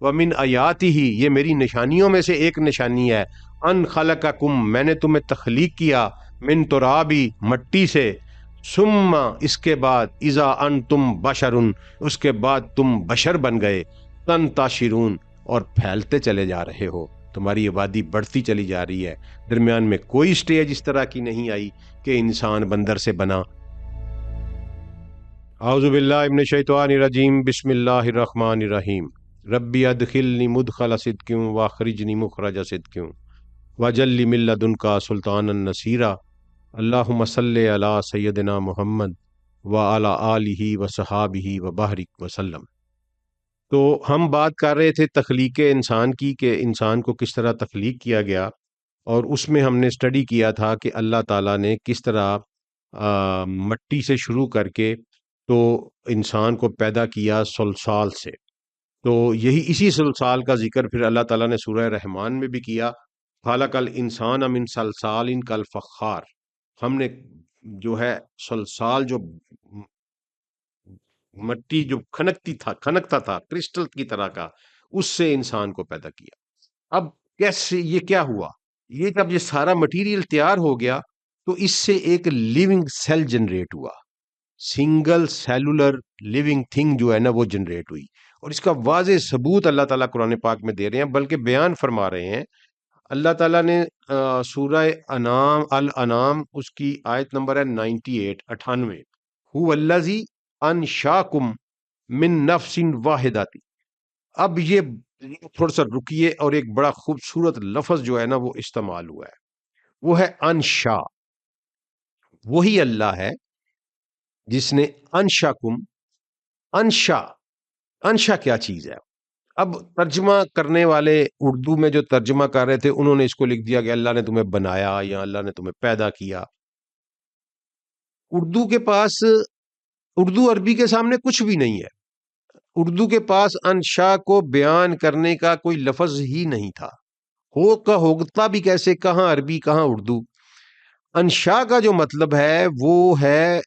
ومن آیاتہ، یہ میری نشانیوں میں سے ایک نشانی ہے، ان خلقکم، میں نے تمہیں تخلیق کیا، من ترابی، مٹی سے، ثم، اس کے بعد، اذا انتم بشرن، اس کے بعد تم بشر بن گئے، تنتشرون، اور پھیلتے چلے جا رہے ہو، تمہاری آبادی بڑھتی چلی جا رہی ہے، درمیان میں کوئی سٹیج اس طرح کی نہیں آئی کہ انسان بندر سے بنا۔ اعوذ باللہ من الشیطان الرجیم، بسم اللہ الرحمن الرحیم، ربی ادخلنی مدخل صدق واخرجنی مخرج صدق واجعل لی من لدنک سلطانا نصیرا، اللہم صلی علی سیدنا محمد وعلی آلہ وصحابہ وبارک وسلم۔ تو ہم بات کر رہے تھے تخلیق انسان کی، کہ انسان کو کس طرح تخلیق کیا گیا، اور اس میں ہم نے اسٹڈی کیا تھا کہ اللہ تعالیٰ نے کس طرح مٹی سے شروع کر کے تو انسان کو پیدا کیا صلصال سے۔ تو یہی اسی صلصال کا ذکر پھر اللہ تعالیٰ نے سورہ رحمان میں بھی کیا، خلق الانسان من صلصال کالفخار، ہم نے جو ہے صلصال، جو مٹی جو کھنکتا تھا کرسٹل کی طرح کا، اس سے انسان کو پیدا کیا۔ اب کیسے یہ کیا ہوا؟ یہ جب یہ سارا مٹیریل تیار ہو گیا تو اس سے ایک لیونگ سیل جنریٹ ہوا، سنگل سیلولر لیونگ تھنگ جو ہے نا وہ جنریٹ ہوئی، اور اس کا واضح ثبوت اللہ تعالیٰ قرآن پاک میں دے رہے ہیں، بلکہ بیان فرما رہے ہیں۔ اللہ تعالیٰ نے سورہ الانعام اس کی آیت نمبر ہے 98، هو الذی انشاکم من نفس واحدۃ۔ اب یہ تھوڑا سا رکیے، اور ایک بڑا خوبصورت لفظ جو ہے نا وہ استعمال ہوا ہے، وہ ہے انشا۔ وہی اللہ ہے جس نے انشاکم، انشا، انشا کیا چیز ہے؟ اب ترجمہ کرنے والے اردو میں جو ترجمہ کر رہے تھے انہوں نے اس کو لکھ دیا کہ اللہ نے تمہیں بنایا یا اللہ نے تمہیں پیدا کیا۔ اردو کے پاس، اردو عربی کے سامنے کچھ بھی نہیں ہے، اردو کے پاس انشا کو بیان کرنے کا کوئی لفظ ہی نہیں تھا، ہوتا بھی کیسے، کہاں عربی کہاں اردو۔ انشا کا جو مطلب ہے وہ ہے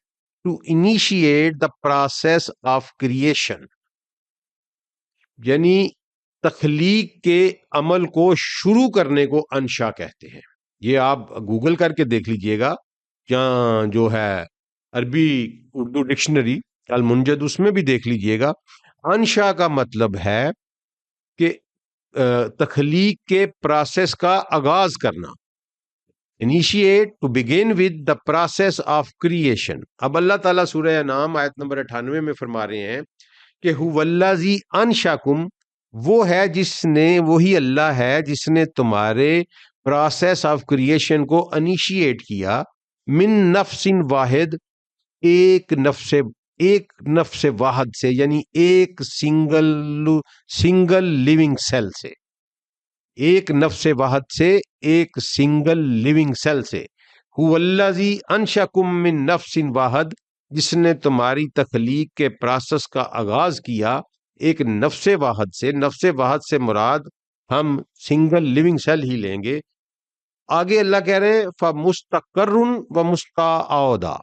to initiate the process of creation, یعنی تخلیق کے عمل کو شروع کرنے کو انشا کہتے ہیں۔ یہ آپ گوگل کر کے دیکھ لیجئے گا، جہاں جو ہے عربی اردو ڈکشنری المنجد، اس میں بھی دیکھ لیجئے گا۔ انشا کا مطلب ہے کہ تخلیق کے پروسیس کا آغاز کرنا، initiate, to begin with the process of creation. اب اللہ تعالیٰ سورہ انعام آیت نمبر 98 میں فرما رہے ہیں کہ هو الذی انشاکم، وہ ہے جس نے، وہی اللہ ہے جس نے تمہارے پروسیس آف کریشن کو انیشیٹ کیا، من نفس واحد، ایک نفس واحد سے، یعنی ایک سنگل لیونگ سیل سے، ایک نفس واحد سے، ایک سنگل لیونگ سیل سے۔ هو الذی انشاکم من نفس واحد، جس نے تمہاری تخلیق کے پروسیس کا آغاز کیا ایک نفس واحد سے۔ نفس واحد سے مراد ہم سنگل لیونگ سیل ہی لیں گے۔ آگے اللہ کہہ رہے ہیں فَمُسْتَقَرٌ وَمُسْتَعَوْدًا۔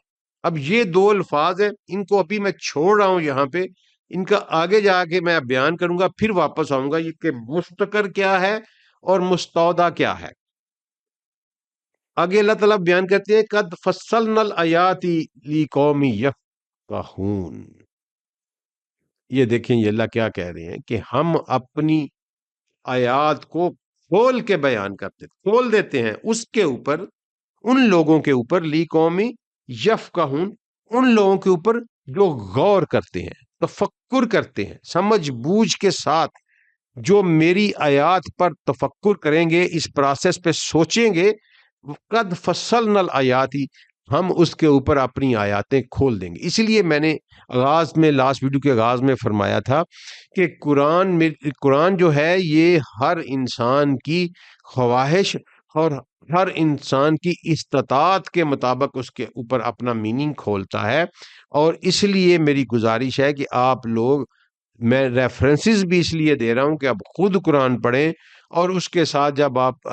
اب یہ دو الفاظ ہیں، ان کو ابھی میں چھوڑ رہا ہوں یہاں پہ، ان کا آگے جا کے میں بیان کروں گا، پھر واپس آؤں گا یہ کہ مستقر کیا ہے اور مستودع کیا ہے۔ آگے اللہ تعالیٰ بیان کرتے ہیں قد فصلنا الآیات لقوم یفقہون۔ یہ دیکھیں یہ اللہ کیا کہہ رہے ہیں کہ ہم اپنی آیات کو کھول کے بیان کرتے، کھول دیتے ہیں اس کے اوپر، ان لوگوں کے اوپر، لقوم یفقہون، ان لوگوں کے اوپر جو غور کرتے ہیں، تفکر کرتے ہیں، سمجھ بوجھ کے ساتھ جو میری آیات پر تفکر کریں گے، اس پروسیس پہ سوچیں گے۔ قد فصلنا الآیات، ہم اس کے اوپر اپنی آیاتیں کھول دیں گے۔ اسی لیے میں نے آغاز میں، لاسٹ ویڈیو کے آغاز میں فرمایا تھا کہ قرآن جو ہے یہ ہر انسان کی خواہش اور ہر انسان کی استطاعت کے مطابق اس کے اوپر اپنا میننگ کھولتا ہے، اور اس لیے میری گزارش ہے کہ آپ لوگ، میں ریفرنسز بھی اس لیے دے رہا ہوں کہ آپ خود قرآن پڑھیں، اور اس کے ساتھ جب آپ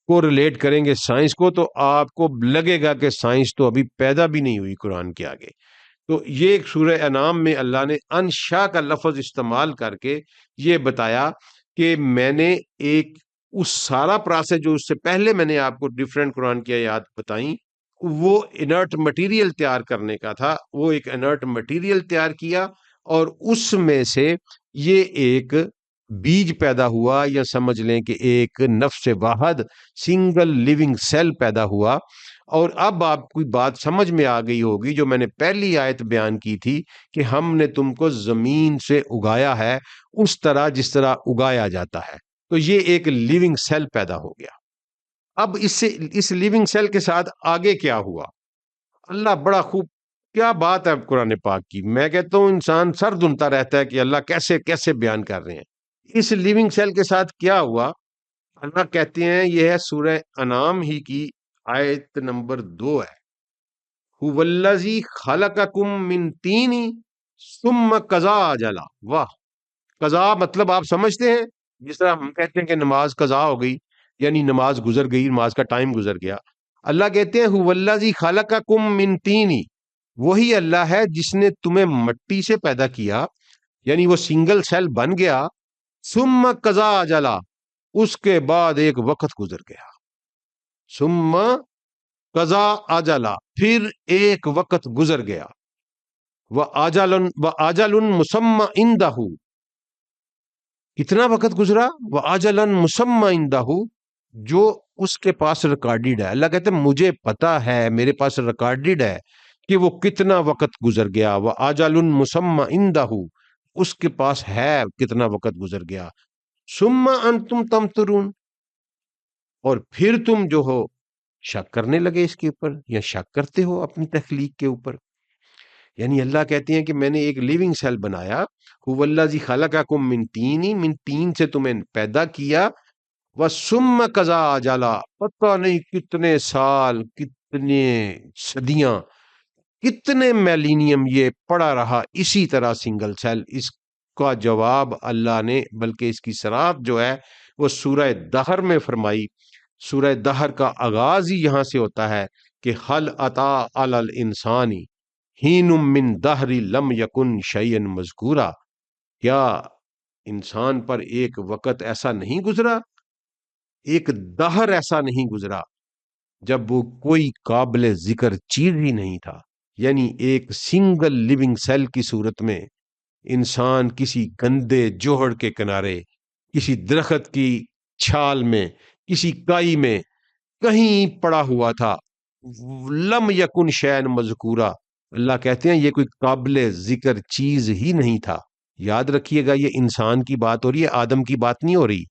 کو ریلیٹ کریں گے سائنس کو، تو آپ کو لگے گا کہ سائنس تو ابھی پیدا بھی نہیں ہوئی قرآن کے آگے۔ تو یہ ایک سورہ انعام میں اللہ نے انشا کا لفظ استعمال کر کے یہ بتایا کہ میں نے ایک اس سارا پروسیس جو اس سے پہلے میں نے آپ کو ڈفرینٹ قرآن کی آیات بتائیں، وہ انرٹ مٹیریل تیار کرنے کا تھا، وہ ایک انرٹ مٹیریل تیار کیا اور اس میں سے یہ ایک بیج پیدا ہوا، یا سمجھ لیں کہ ایک نفس واحد سنگل لیونگ سیل پیدا ہوا۔ اور اب آپ کو بات سمجھ میں آ گئی ہوگی جو میں نے پہلی آیت بیان کی تھی کہ ہم نے تم کو زمین سے اگایا ہے اس طرح جس طرح اگایا جاتا ہے، تو یہ ایک لیونگ سیل پیدا ہو گیا۔ اب اس لیونگ سیل کے ساتھ آگے کیا ہوا؟ اللہ بڑا خوب، کیا بات ہے قرآن پاک کی، میں کہتا ہوں انسان سر دھنتا رہتا ہے کہ اللہ کیسے کیسے بیان کر رہے ہیں۔ اس لیونگ سیل کے ساتھ کیا ہوا؟ اللہ کہتے ہیں، یہ ہے سورہ انعام ہی کی آیت نمبر 2 ہے، هو الذی خلقکم من طین ثم قضا اجلا۔ واہ، قضا مطلب آپ سمجھتے ہیں، جس طرح ہم کہتے ہیں کہ نماز قضا ہو گئی، یعنی نماز گزر گئی، نماز کا ٹائم گزر گیا۔ اللہ کہتے ہیں هو الذی خلقکم من طین، وہی اللہ ہے جس نے تمہیں مٹی سے پیدا کیا، یعنی وہ سنگل سیل بن گیا، ثم قضا اجلا، اس کے بعد ایک وقت گزر گیا، ثم قضا اجلا، پھر ایک وقت گزر گیا، وَآجَلٌ مُّسَمًّى عِندَهُ، کتنا وقت گزرا؟ وَآجَلٌ مُّسَمًّى عِندَهُ، جو اس کے پاس ریکارڈڈ ہے۔ اللہ کہتے ہیں مجھے پتا ہے، میرے پاس ریکارڈڈ ہے کہ وہ کتنا وقت گزر گیا، وَآجَلٌ مُّسَمًّى عِندَهُ، اس کے پاس ہے کتنا وقت گزر گیا، ثُمَّ أَنتُمْ تَمْتَرُونَ، اور پھر تم جو ہو شک کرنے لگے اس کے اوپر، یا شک کرتے ہو اپنی تخلیق کے اوپر۔ یعنی اللہ کہتے ہیں کہ میں نے ایک لیونگ سیل بنایا، هو الذی خلقکم من طین، من طین سے تمہیں پیدا کیا، وَثُمَّ قَضَىٰ أَجَلًا، پتہ نہیں کتنے سال، کتنے صدیاں، کتنے میلینیم یہ پڑا رہا اسی طرح سنگل سیل۔ اس کا جواب اللہ نے، بلکہ اس کی صراحت جو ہے وہ سورہ دہر میں فرمائی۔ سورہ دہر کا آغاز ہی یہاں سے ہوتا ہے کہ هل أتى على الإنسان حين من دہر لم یکن شیئا مذکورا، کیا انسان پر ایک وقت ایسا نہیں گزرا، ایک دہر ایسا نہیں گزرا جب وہ کوئی قابل ذکر چیز ہی نہیں تھا۔ یعنی ایک سنگل لیونگ سیل کی صورت میں انسان کسی گندے جوہڑ کے کنارے، کسی درخت کی چھال میں، کسی کائی میں کہیں پڑا ہوا تھا، لم یکن شیئا مذکورا، اللہ کہتے ہیں یہ کوئی قابل ذکر چیز ہی نہیں تھا۔ یاد رکھیے گا یہ انسان کی بات ہو رہی ہے، آدم کی بات نہیں ہو رہی۔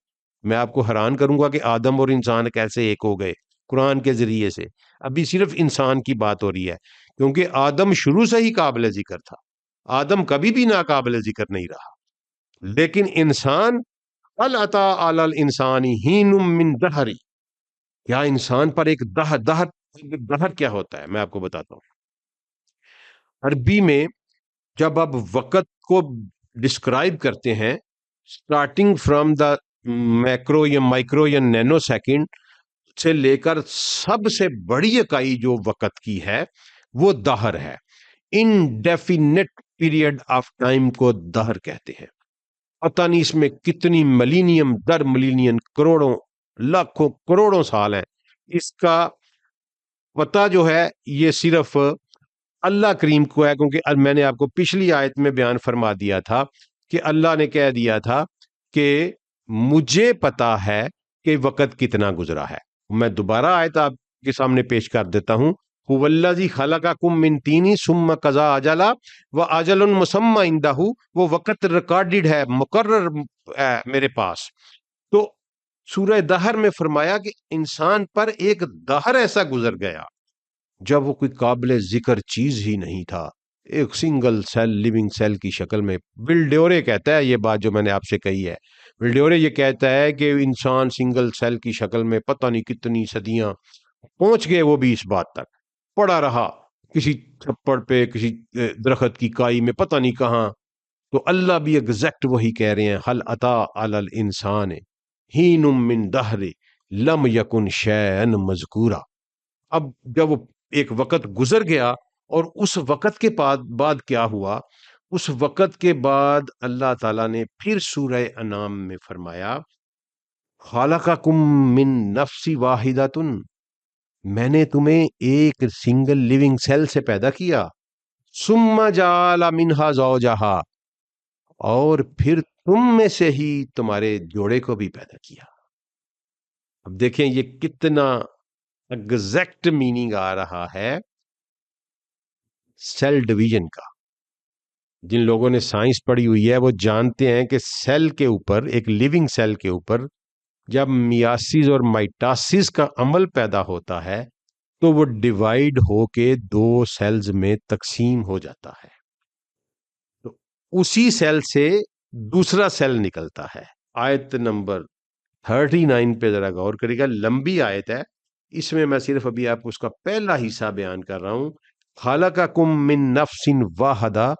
میں آپ کو حیران کروں گا کہ آدم اور انسان کیسے ایک ہو گئے قرآن کے ذریعے سے، ابھی صرف انسان کی بات ہو رہی ہے، کیونکہ آدم شروع سے ہی قابل ذکر تھا، آدم کبھی بھی ناقابل ذکر نہیں رہا، لیکن انسان هل أتى على الإنسان حين من دہر، کیا انسان پر ایک دہر کیا ہوتا ہے میں آپ کو بتاتا ہوں۔ عربی میں جب آپ وقت کو ڈسکرائب کرتے ہیں، سٹارٹنگ فرام دا میکرو یا مائکرو یا نینو سیکنڈ سے لے کر سب سے بڑی اکائی جو وقت کی ہے وہ دہر ہے۔ انڈیفینٹ پیریڈ آف ٹائم کو دہر کہتے ہیں۔ پتہ نہیں اس میں کتنی ملینیم در ملینیم، کروڑوں لاکھوں کروڑوں سال ہیں، اس کا پتہ جو ہے یہ صرف اللہ کریم کو ہے، کیونکہ میں نے آپ کو پچھلی آیت میں بیان فرما دیا تھا کہ اللہ نے کہہ دیا تھا کہ مجھے پتا ہے کہ وقت کتنا گزرا ہے۔ میں دوبارہ آیت آپ کے سامنے پیش کر دیتا ہوں، هو الذی خلقکم من طین ثم قضا اجلا واجل مسمى عنده، وہ وقت ریکارڈڈ ہے، مقرر ہے میرے پاس۔ تو سورہ دہر میں فرمایا کہ انسان پر ایک دہر ایسا گزر گیا جب وہ کوئی قابل ذکر چیز ہی نہیں تھا، ایک سنگل سیل لیونگ سیل کی شکل میں۔ ول ڈیورے کہتا ہے یہ بات جو میں نے آپ سے کہی ہے، ول ڈیورے یہ کہتا ہے کہ انسان سنگل سیل کی شکل میں پتہ نہیں کتنی صدیاں پہنچ گئے، وہ بھی اس بات تک پڑا رہا کسی چھپڑ پہ، کسی درخت کی کائی میں، پتہ نہیں کہاں۔ تو اللہ بھی ایگزیکٹ وہی کہہ رہے ہیں، هل أتى على الإنسان حين من دہر لم یکن شیئا مذکورا۔ اب جب وہ ایک وقت گزر گیا اور اس وقت کے بعد کیا ہوا؟ اس وقت کے بعد اللہ تعالیٰ نے پھر سورہ انعام میں فرمایا خالقکم من نفس واحدۃ، میں نے تمہیں ایک سنگل لیونگ سیل سے پیدا کیا، ثم جعل منہا زوجہا، اور پھر تم میں سے ہی تمہارے جوڑے کو بھی پیدا کیا۔ اب دیکھیں یہ کتنا ایگزیکٹ میننگ آ رہا ہے سیل ڈویژن کا۔ جن لوگوں نے سائنس پڑھی ہوئی ہے وہ جانتے ہیں کہ سیل کے اوپر، ایک لیونگ سیل کے اوپر جب میاسس اور مائٹاسس کا عمل پیدا ہوتا ہے تو وہ ڈیوائیڈ ہو کے دو سیلز میں تقسیم ہو جاتا ہے، تو اسی سیل سے دوسرا سیل نکلتا ہے۔ آیت نمبر 39 پہ ذرا غور کرے گا، لمبی آیت ہے، اس میں میں صرف ابھی آپ کو اس کا پہلا حصہ بیان کر رہا ہوں۔ خالقکم من نفس واحدہ،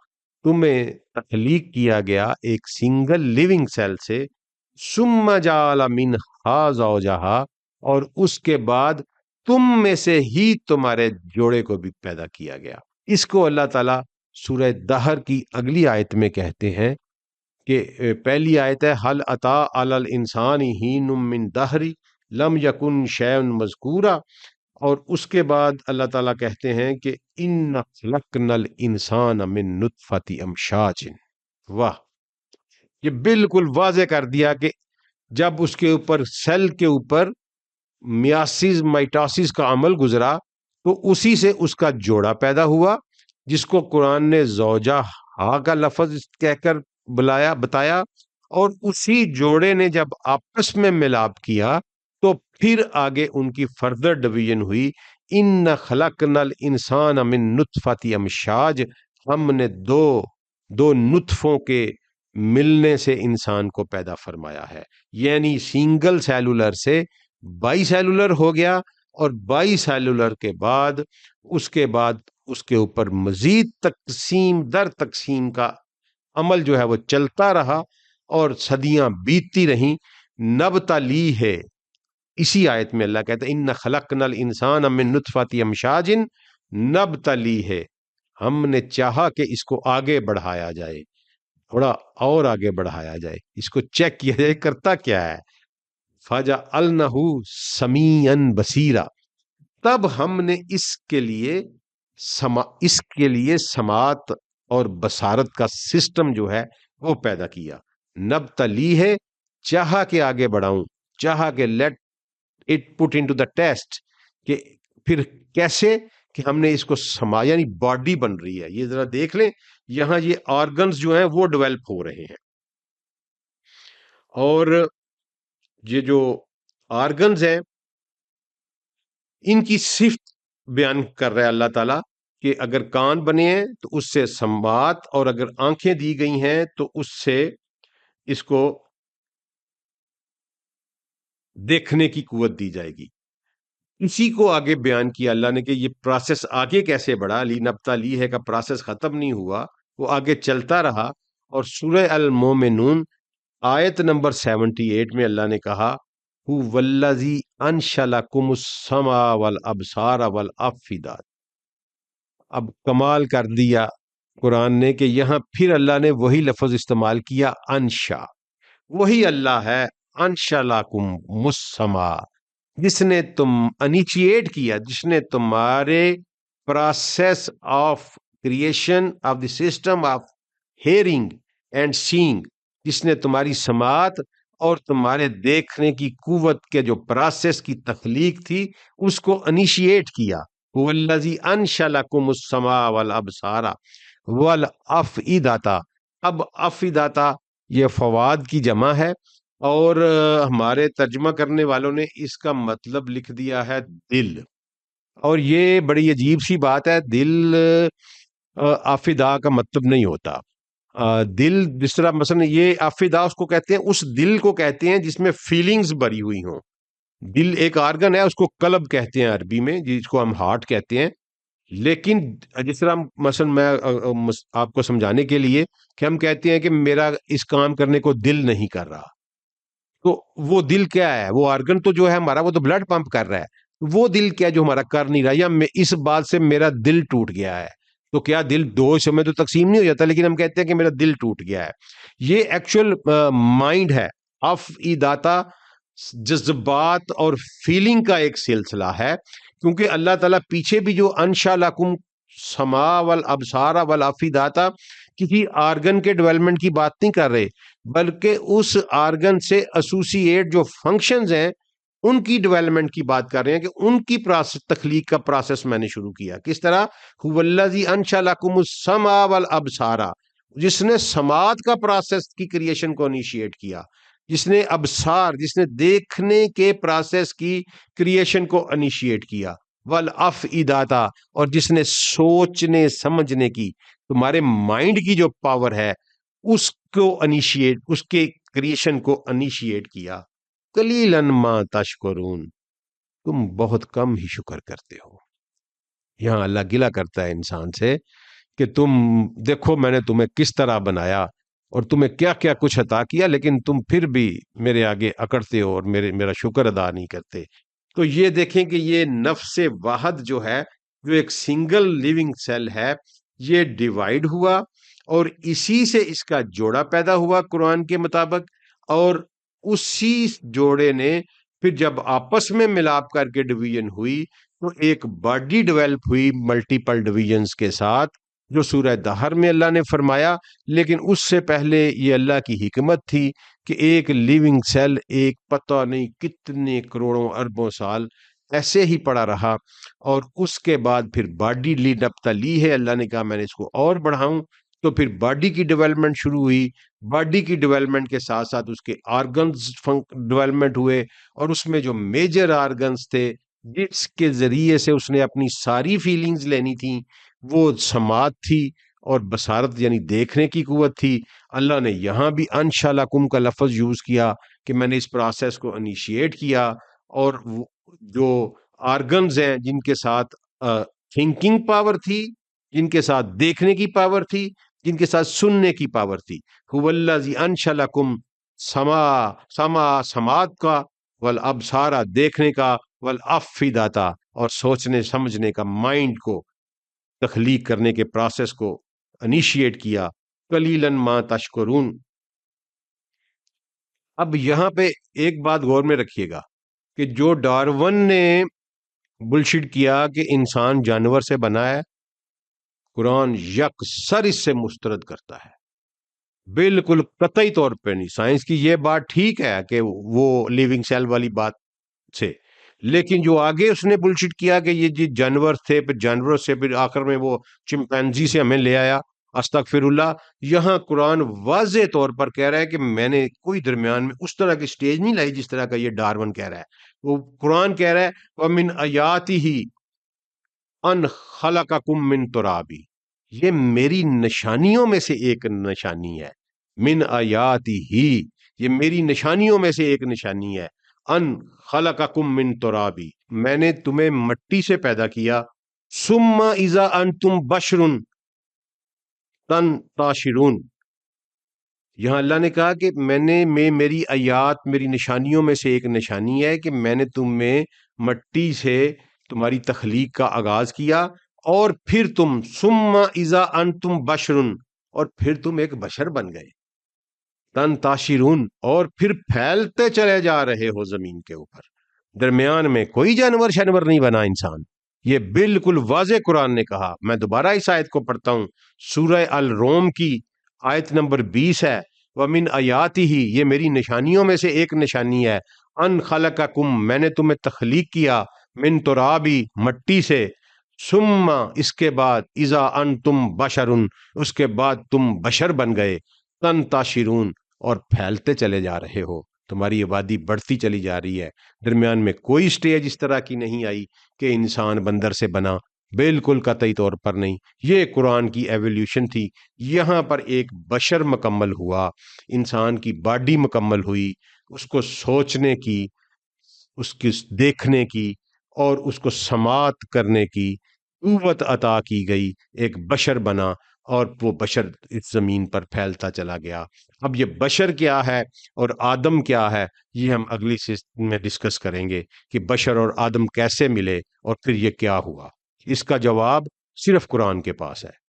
تمہیں تخلیق کیا گیا ایک سنگل لیونگ سیل سے، ثم جعل منہا زوجہا، اور اس کے بعد تم میں سے ہی تمہارے جوڑے کو بھی پیدا کیا گیا۔ اس کو اللہ تعالیٰ سورہ دہر کی اگلی آیت میں کہتے ہیں کہ پہلی آیت ہے حل اتی علی الانسان حین من دہر لم یکن شیئا مذکورا، اور اس کے بعد اللہ تعالیٰ کہتے ہیں کہ انا خلقنا الانسان من نطفۃ امشاج۔ واہ، یہ بالکل واضح کر دیا کہ جب اس کے اوپر سیل کے اوپر میاسس مائٹاسس کا عمل گزرا تو اسی سے اس کا جوڑا پیدا ہوا، جس کو قرآن نے زوجہ ہا کا لفظ کہہ کر بتایا، اور اسی جوڑے نے جب آپس میں ملاپ کیا تو پھر آگے ان کی فردر ڈویژن ہوئی۔ ان خلقنا الانسان من نطفۃ امشاج، ہم نے دو نطفوں کے ملنے سے انسان کو پیدا فرمایا ہے، یعنی سنگل سیلولر سے بائی سیلولر ہو گیا، اور بائی سیلولر کے بعد اس کے اوپر مزید تقسیم در تقسیم کا عمل جو ہے وہ چلتا رہا اور صدیاں بیتتی رہیں۔ نبتلی ہے، اسی آیت میں اللہ کہتا ہے ان خلقنا الانسان من نطفۃ امشاج نبتلی ہے، ہم نے چاہا کہ اس کو آگے بڑھایا جائے، تھوڑا اور آگے بڑھایا جائے، اس کو چیک کیا جائے کرتا کیا ہے۔ فجعلنہ سمیعا بصیرا، تب ہم نے اس کے لیے سماعت اور بصارت کا سسٹم جو ہے وہ پیدا کیا۔ نبتلی ہے، چاہا کہ آگے بڑھاؤں، چاہا کہ late it put into the test, کہ پھر کیسے کہ ہم نے اس کو یعنی باڈی بن رہی ہے۔ یہ ذرا دیکھ لیں، یہاں یہ آرگنز جو ہیں وہ ڈیولپ ہو رہے ہیں، اور یہ جو آرگنز ہیں ان کی صفت بیان کر رہا ہے اللہ تعالیٰ کہ اگر کان بنے ہیں تو اس سے سماعت، اور اگر آنکھیں دی گئی ہیں تو اس سے اس کو دیکھنے کی قوت دی جائے گی۔ اسی کو آگے بیان کیا اللہ نے کہ یہ پروسیس آگے کیسے بڑھا، لی نبتا لی ہے کا پروسیس ختم نہیں ہوا، وہ آگے چلتا رہا۔ اور سورہ المومنون آیت نمبر 78 میں اللہ نے کہا هو الذی انشأ لکم السمع والابصار والافئدہ۔ اب کمال کر دیا قرآن نے کہ یہاں پھر اللہ نے وہی لفظ استعمال کیا، انشا، وہی اللہ ہے انشأ لکم السمع، جس نے انیشیٹ کیا، جس نے تمہارے process of creation of the system of hearing and seeing, جس نے تمہاری سماعت اور تمہارے دیکھنے کی قوت کے جو پروسیس کی تخلیق تھی اس کو انیشیٹ کیا۔ هو الذی انشأ لکم السمع والابصار والافئدہ۔ اب افئدہ یہ فواد کی جمع ہے، اور ہمارے ترجمہ کرنے والوں نے اس کا مطلب لکھ دیا ہے دل، اور یہ بڑی عجیب سی بات ہے، دل افئدہ کا مطلب نہیں ہوتا۔ دل جس طرح مثلا یہ افئدہ اس کو کہتے ہیں، اس دل کو کہتے ہیں جس میں فیلنگز بری ہوئی ہوں۔ دل ایک آرگن ہے، اس کو قلب کہتے ہیں عربی میں، جس کو ہم ہارٹ کہتے ہیں، لیکن جس طرح مثلا میں آپ کو سمجھانے کے لیے کہ ہم کہتے ہیں کہ میرا اس کام کرنے کو دل نہیں کر رہا، تو وہ دل کیا ہے؟ وہ آرگن تو جو ہے ہمارا وہ تو بلڈ پمپ کر رہا ہے، وہ دل کیا جو ہمارا کر نہیں رہا، یا اس بات سے میرا دل ٹوٹ گیا ہے. تو کیا دل دو حصوں میں تو تقسیم نہیں ہو جاتا، لیکن ہم کہتے ہیں کہ میرا دل ٹوٹ گیا ہے. یہ ایکچوئل مائنڈ ہے، افئداتا، جذبات اور فیلنگ کا ایک سلسلہ ہے. کیونکہ اللہ تعالیٰ پیچھے بھی جو انشا لکم سما والابصار والافئداتا، کسی آرگن کے ڈیولپمنٹ کی بات نہیں کر رہے، بلکہ اس آرگن سے ایسوسیٹ جو فنکشنز ہیں ان کی ڈیولپمنٹ کی بات کر رہے ہیں، کہ ان کی تخلیق کا پروسیس میں نے شروع کیا. کس طرح؟ هو الذی انشأ لکم السمع والابصار، جس نے سماعت کا پروسیس کی کریشن کو انیشیٹ کیا، جس نے ابصار، جس نے دیکھنے کے پروسیس کی کریشن کو انیشیٹ کیا، والافئداتا، اور جس نے سوچنے سمجھنے کی، تمہارے مائنڈ کی جو پاور ہے اس کو انیشیٹ، اس کے کریشن کو انیشیٹ کیا. قلیلا ما تشکرون، تم بہت کم ہی شکر کرتے ہو. یہاں اللہ گلہ کرتا ہے انسان سے کہ تم دیکھو میں نے تمہیں کس طرح بنایا اور تمہیں کیا کیا کچھ عطا کیا، لیکن تم پھر بھی میرے آگے اکڑتے ہو اور میرا شکر ادا نہیں کرتے. تو یہ دیکھیں کہ یہ نفس واحد جو ہے، جو ایک سنگل لیونگ سیل ہے، یہ ڈیوائیڈ ہوا اور اسی سے اس کا جوڑا پیدا ہوا قرآن کے مطابق. اور اسی جوڑے نے پھر جب آپس میں ملاپ کر کے ڈویژن ہوئی تو ایک باڈی ڈیولپ ہوئی ملٹیپل ڈویژنز کے ساتھ، جو سورہ دہر میں اللہ نے فرمایا. لیکن اس سے پہلے یہ اللہ کی حکمت تھی کہ ایک لیونگ سیل ایک پتہ نہیں کتنے کروڑوں اربوں سال ایسے ہی پڑا رہا، اور اس کے بعد پھر باڈی نپتا لی ہے. اللہ نے کہا میں نے اس کو اور بڑھاؤں، تو پھر باڈی کی ڈیولپمنٹ شروع ہوئی. باڈی کی ڈیولپمنٹ کے ساتھ ساتھ اس کے آرگنز ڈیولپمنٹ ہوئے، اور اس میں جو میجر آرگنز تھے جس کے ذریعے سے اس نے اپنی ساری فیلنگز لینی تھیں، وہ سماعت تھی اور بصارت یعنی دیکھنے کی قوت تھی. اللہ نے یہاں بھی انشا لکم کا لفظ یوز کیا کہ میں نے اس پروسیس کو انیشیٹ کیا. اور جو آرگنز ہیں جن کے ساتھ تھنکنگ پاور تھی، جن کے ساتھ دیکھنے کی پاور تھی، جن کے ساتھ سننے کی پاور تھی، هو الذی انشأ لکم سماعت کا، والابصار دیکھنے کا، والافئداتا اور سوچنے سمجھنے کا، مائنڈ کو تخلیق کرنے کے پروسیس کو انیشیٹ کیا. قلیلا ما تشکرون. اب یہاں پہ ایک بات غور میں رکھیے گا کہ جو ڈارون نے بلشٹ کیا کہ انسان جانور سے بنا ہے، قرآن یکسر اس سے مسترد کرتا ہے. بالکل قطعی طور پہ نہیں. سائنس کی یہ بات ٹھیک ہے کہ وہ لیونگ سیل والی بات سے، لیکن جو آگے اس نے بلشٹ کیا کہ یہ جی جانور تھے، پھر جانوروں سے پھر آخر میں وہ چمپینزی سے ہمیں لے آیا، استغفر اللہ. یہاں قرآن واضح طور پر کہہ رہا ہے کہ میں نے کوئی درمیان میں اس طرح کی سٹیج نہیں لائی جس طرح کا یہ ڈارون کہہ رہا ہے. وہ قرآن کہہ رہا ہے وَمِنْ آیَاتِهِ ان خلقکم من ترابی، یہ میری نشانیوں میں سے ایک نشانی ہے. من آیاتی ہی، یہ میری نشانیوں میں سے ایک نشانی ہے. ان خلقکم من ترابی، میں نے تمہیں مٹی سے پیدا کیا. ثم اذا انتم بشر تنتشرون، یہاں اللہ نے کہا کہ میری آیات، میری نشانیوں میں سے ایک نشانی ہے کہ میں نے تم میں مٹی سے تمہاری تخلیق کا آغاز کیا، اور پھر تم ثم اذا انتم بشر، اور پھر تم ایک بشر بن گئے. تنتشرون، اور پھر پھیلتے چلے جا رہے ہو زمین کے اوپر. درمیان میں کوئی جانور شانور نہیں بنا انسان. یہ بالکل واضح قرآن نے کہا. میں دوبارہ اس آیت کو پڑھتا ہوں، سورہ الروم کی آیت نمبر 20 ہے. وَمِنْ آیَاتِهِ، یہ میری نشانیوں میں سے ایک نشانی ہے. ان خلقکم، میں نے تمہیں تخلیق کیا، من ترابی، مٹی سے، ثم، اس کے بعد، اذا انتم بشرن، اس کے بعد تم بشر بن گئے، تنتشرون، اور پھیلتے چلے جا رہے ہو. تمہاری آبادی بڑھتی چلی جا رہی ہے. درمیان میں کوئی سٹیج اس طرح کی نہیں آئی کہ انسان بندر سے بنا، بالکل قطعی طور پر نہیں. یہ قرآن کی ایولیوشن تھی. یہاں پر ایک بشر مکمل ہوا، انسان کی باڈی مکمل ہوئی، اس کو سوچنے کی، اس کی دیکھنے کی، اور اس کو سماعت کرنے کی قوت عطا کی گئی. ایک بشر بنا، اور وہ بشر اس زمین پر پھیلتا چلا گیا۔ اب یہ بشر کیا ہے اور آدم کیا ہے، یہ ہم اگلی میں ڈسکس کریں گے کہ بشر اور آدم کیسے ملے اور پھر یہ کیا ہوا۔ اس کا جواب صرف قرآن کے پاس ہے۔